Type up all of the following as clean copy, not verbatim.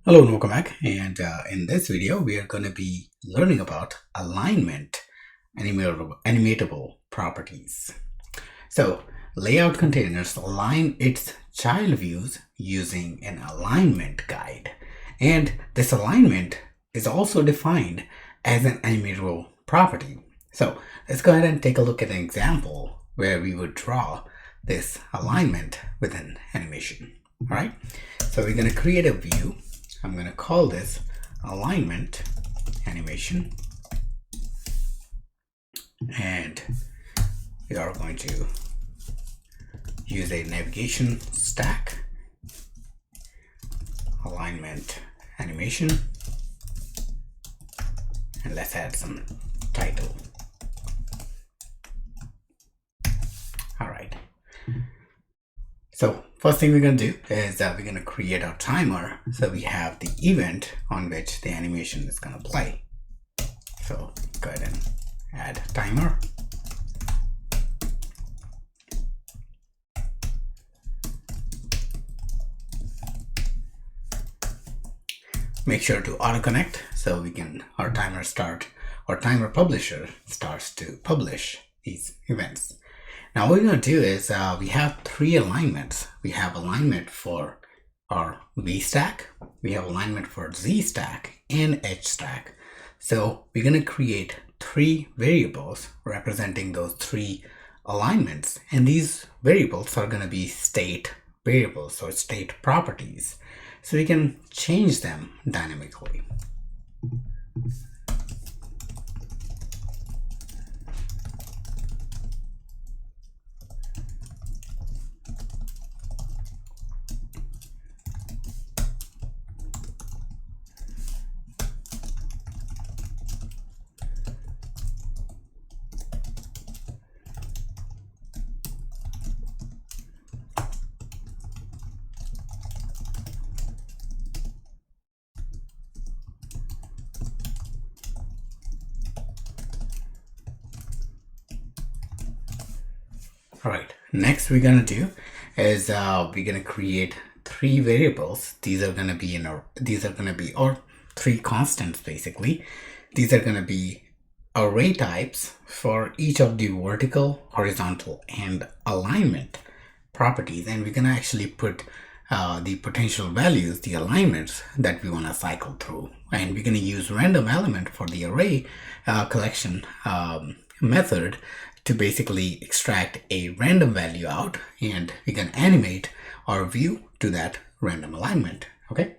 Hello and welcome back. And in this video, we are going to be learning about alignment, animatable properties. So layout containers align its child views using an alignment guide. And this alignment is also defined as an animatable property. So let's go ahead and take a look at an example where we would draw this alignment with an animation. All right. So we're going to create a view. I'm going to call this alignment animation, and we are going to use a navigation stack alignment animation, and let's add some title. All right. So first thing we're going to do is we're going to create our timer. So we have the event on which the animation is going to play. So go ahead and add timer. Make sure to auto connect so we can our timer publisher starts to publish these events. Now what we're going to do is we have three alignments. We have alignment for our VStack, we have alignment for ZStack and HStack. So we're going to create three variables representing those three alignments, and these variables are going to be state variables or state properties. So we can change them dynamically. All right, next we're going to do is we're going to create three variables. These are going to be or three constants basically. These are going to be array types for each of the vertical, horizontal, and alignment properties, and we're going to actually put the potential values, the alignments that we want to cycle through, and we're going to use random element for the array collection method to basically extract a random value out, and we can animate our view to that random alignment. Okay.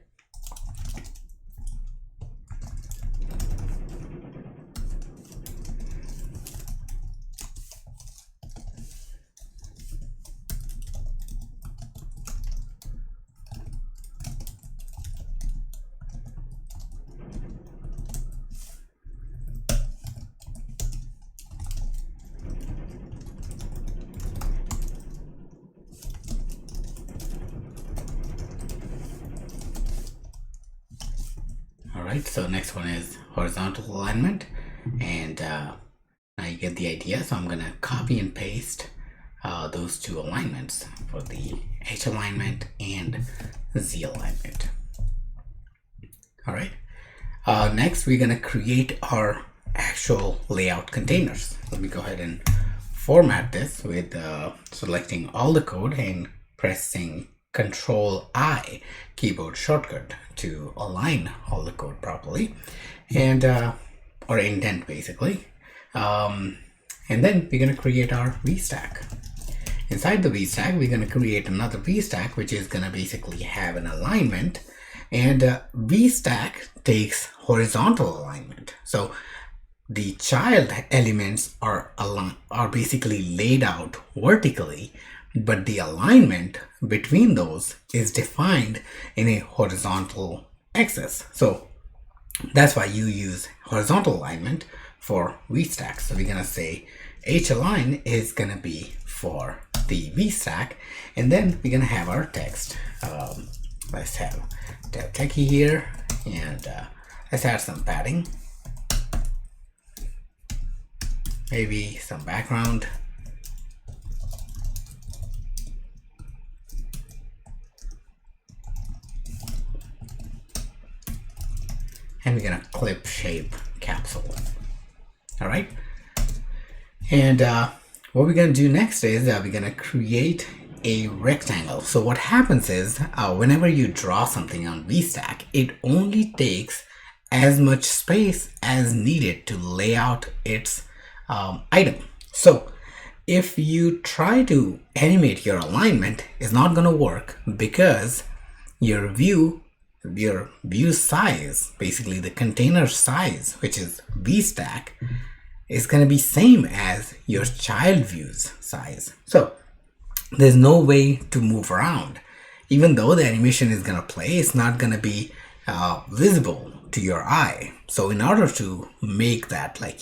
Alright, so next one is horizontal alignment, and now you get the idea. So I'm going to copy and paste those two alignments for the H alignment and Z alignment. Alright, next we're going to create our actual layout containers. Let me go ahead and format this with selecting all the code and pressing Control-I keyboard shortcut to align all the code properly, and or indent basically. And then we're going to create our VStack. Inside the VStack, we're going to create another VStack, which is going to basically have an alignment, and VStack takes horizontal alignment. So the child elements are basically laid out vertically, but the alignment between those is defined in a horizontal axis. So that's why you use horizontal alignment for VStack. So we're going to say HAlign is going to be for the VStack, and then we're going to have our text. Let's have tab techie here, and let's add some padding, maybe some background. and we're gonna clip shape capsule. All right. And what we're gonna do next is we're gonna create a rectangle. So what happens is whenever you draw something on VStack, it only takes as much space as needed to lay out its item. So if you try to animate your alignment, it's not going to work because your view size, basically the container size, which is VStack, is going to be same as your child view's size. So there's no way to move around. Even though the animation is going to play, it's not going to be visible to your eye. So in order to make that, like,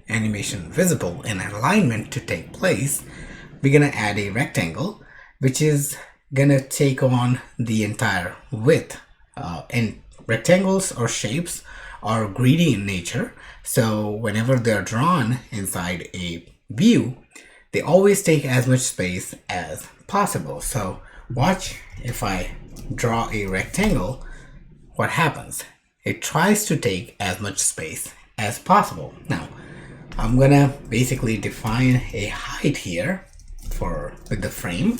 animation visible and alignment to take place, we're going to add a rectangle, which is going to take on the entire width. And rectangles or shapes are greedy in nature. So whenever they're drawn inside a view, they always take as much space as possible. So watch, if I draw a rectangle, what happens? It tries to take as much space as possible. Now, I'm gonna basically define a height here with the frame.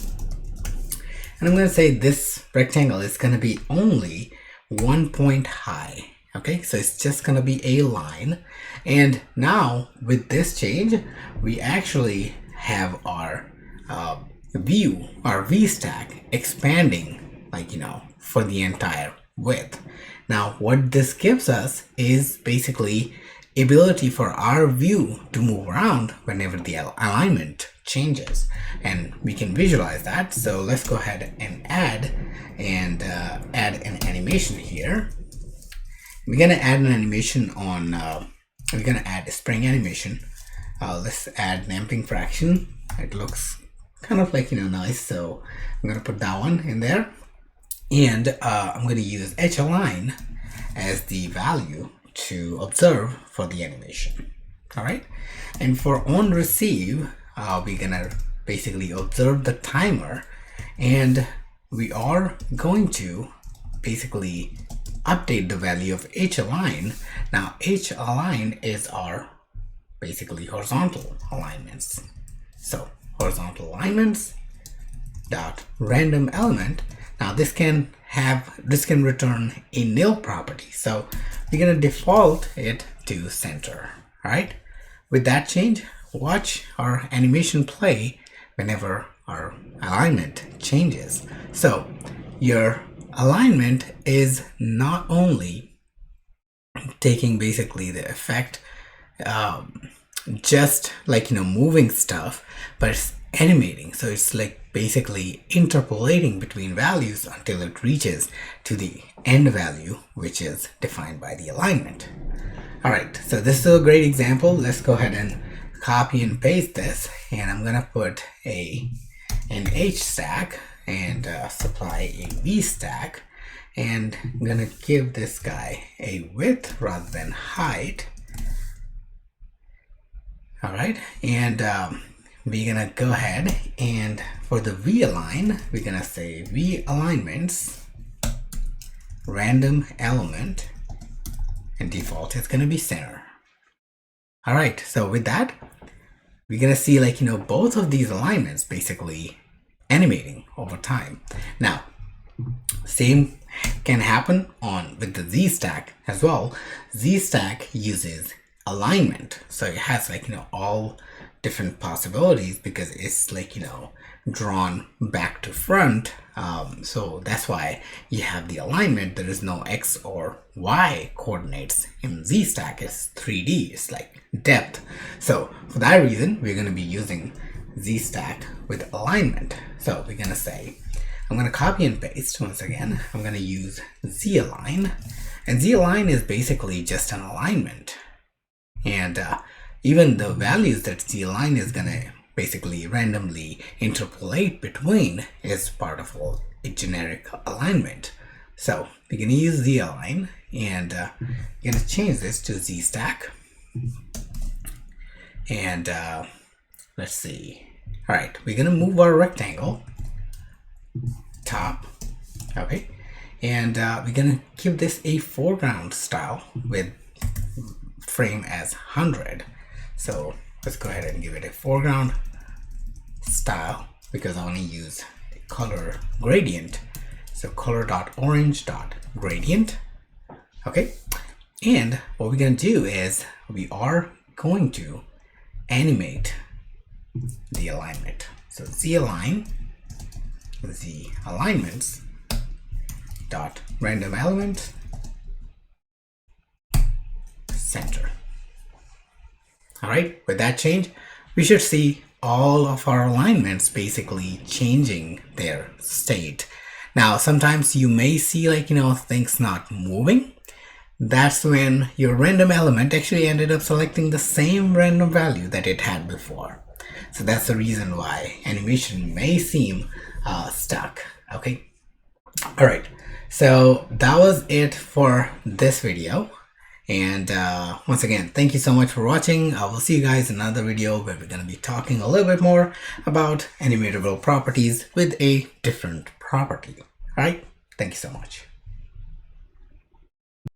And I'm gonna say this rectangle is gonna be only 1 point high. Okay, so it's just gonna be a line. And now with this change, we actually have our view, our VStack expanding, like, for the entire width. Now what this gives us is basically ability for our view to move around whenever the alignment changes, and we can visualize that. So let's go ahead and add an animation here. We're gonna add an animation on we're gonna add a spring animation. Let's add namping fraction. It looks kind of like nice, so I'm gonna put that one in there. And I'm going to use HAlign as the value to observe for the animation. All right. And for on receive, we're going to basically observe the timer, and we are going to basically update the value of HAlign. Now HAlign is our basically horizontal alignments. So horizontal alignments dot random element. Now this can return a nil property. So we're gonna default it to center. All right. With that change, watch our animation play whenever our alignment changes. So your alignment is not only taking basically the effect, just like moving stuff, but it's animating. So it's like basically interpolating between values until it reaches to the end value, which is defined by the alignment. All right, so this is a great example. Let's go ahead and copy and paste this, and I'm gonna put an HStack and supply a VStack, and I'm gonna give this guy a width rather than height. All right, and we're gonna go ahead and for the V-align, we're gonna say V alignments, random element, and default is gonna be center. All right, so with that, we're gonna see both of these alignments basically animating over time. Now, same can happen with the ZStack as well. ZStack uses alignment, so it has all different possibilities because it's drawn back to front. So that's why you have the alignment. There is no X or Y coordinates in ZStack. It's 3D, it's like depth. So for that reason, we're going to be using ZStack with alignment. So we're going to say, I'm going to copy and paste once again. I'm going to use Z-align, and Z-align is basically just an alignment. And even the values that Z-align is going to basically randomly interpolate between is part of a generic alignment. So we're going to use Z-align, and we're going to change this to ZStack. And let's see. All right, we're going to move our rectangle top. Okay. And we're gonna give this a foreground style with frame as 100. So let's go ahead and give it a foreground style because I want to use the color gradient. So color.orange.gradient. Okay, and what we're going to do is we are going to animate the alignment. So zalign the alignments dot random element center. All right, with that change, we should see all of our alignments basically changing their state. Now, sometimes you may see things not moving. That's when your random element actually ended up selecting the same random value that it had before. So that's the reason why animation may seem stuck. Okay. All right. So that was it for this video. And once again, thank you so much for watching. I will see you guys in another video where we're going to be talking a little bit more about animatable properties with a different property. All right. Thank you so much.